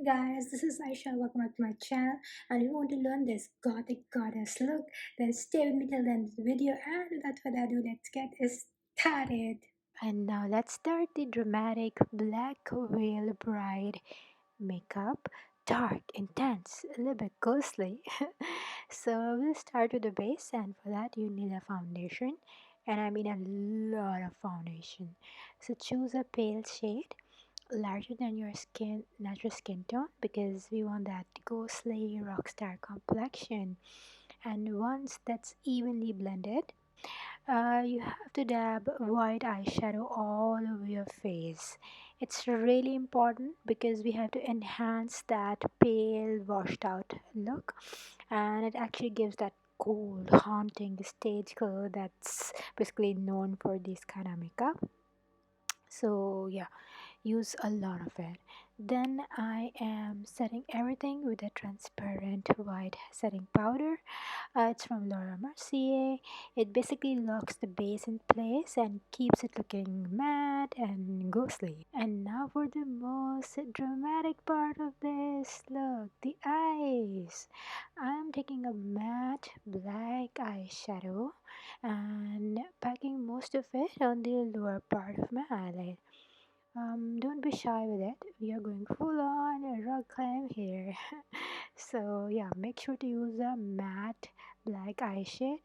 guys, this is Aisha. Welcome back to my channel. And if you want to learn this Gothic goddess look, then stay with me till the end of the video. And without further ado, let's get started. And now let's start the dramatic black veil bride makeup. Dark, intense, a little bit ghostly. So we'll start with the base, and for that you need a foundation, and I mean a lot of foundation. So choose a pale shade larger than your skin natural skin tone, because we want that ghostly rockstar complexion. And once that's evenly blended, you have to dab white eyeshadow all over your face. It's really important because we have to enhance that pale washed out look, and it actually gives that cold haunting stage glow that's basically known for this kind of makeup. So yeah, use a lot of it. Then I am setting everything with a transparent white setting powder. It's from Laura Mercier. It basically locks the base in place and keeps it looking matte and ghostly. And now for the most dramatic part of this look, the eyes. I'm taking a matte black eyeshadow and packing most of it on the lower part of my eyelid. Don't be shy with it. We are going full on a rock climb here. So yeah, make sure to use a matte black eye shade.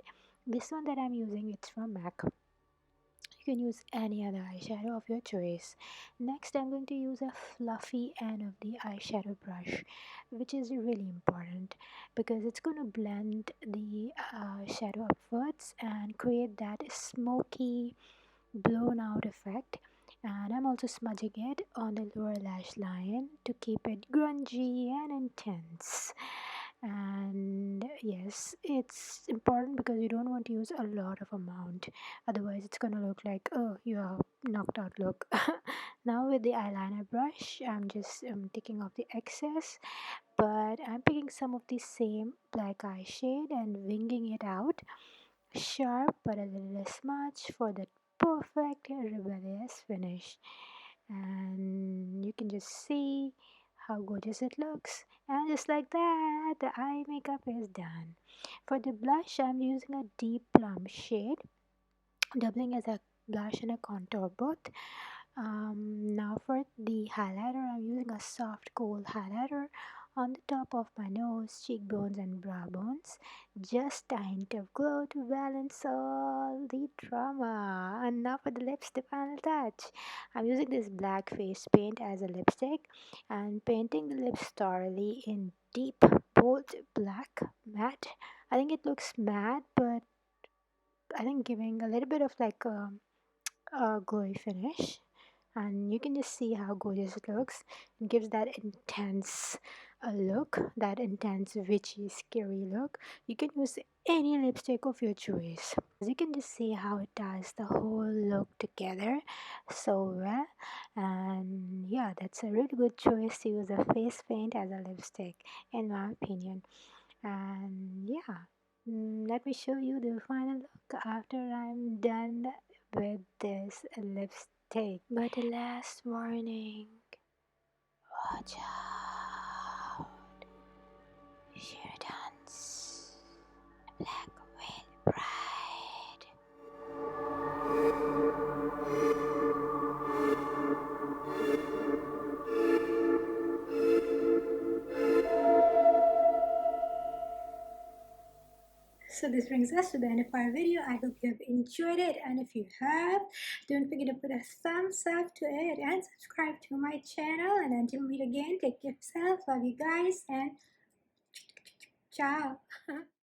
This one that I'm using, it's from MAC. You can use any other eyeshadow of your choice. Next, I'm going to use a fluffy end of the eyeshadow brush, which is really important because it's going to blend the shadow upwards and create that smoky blown out effect. And I'm also smudging it on the lower lash line to keep it grungy and intense. And yes, it's important because you don't want to use a lot of amount, otherwise it's gonna look like, oh, you have knocked out look. Now with the eyeliner brush, I'm just taking off the excess, but I'm picking some of the same black eye shade and winging it out, sharp but a little less smudge for the perfect rebellious finish. And you can just see how gorgeous it looks, and just like that the eye makeup is done. For the blush, I'm using a deep plum shade, doubling as a blush and a contour both. Now for the highlighter, I'm using a soft gold highlighter on the top of my nose, cheekbones and brow bones. Just a hint of glow to balance all the drama. And now for the lips, the final touch. I'm using this black face paint as a lipstick and painting the lips thoroughly in deep, bold black matte. I think it looks matte, but I think giving a little bit of like a glowy finish, and you can just see how gorgeous it looks. It gives that intense look, that intense witchy scary look. You can use any lipstick of your choice. You can just see how it ties the whole look together so well. And yeah, that's a really good choice to use a face paint as a lipstick in my opinion. And yeah, let me show you the final look after I'm done with this lipstick. But the last warning, watch out, she dance black veil bride. So this brings us to the end of our video. I hope you have enjoyed it, and if you have, don't forget to put a thumbs up to it and subscribe to my channel. And until we meet again, take care of yourself, love you guys, and ciao.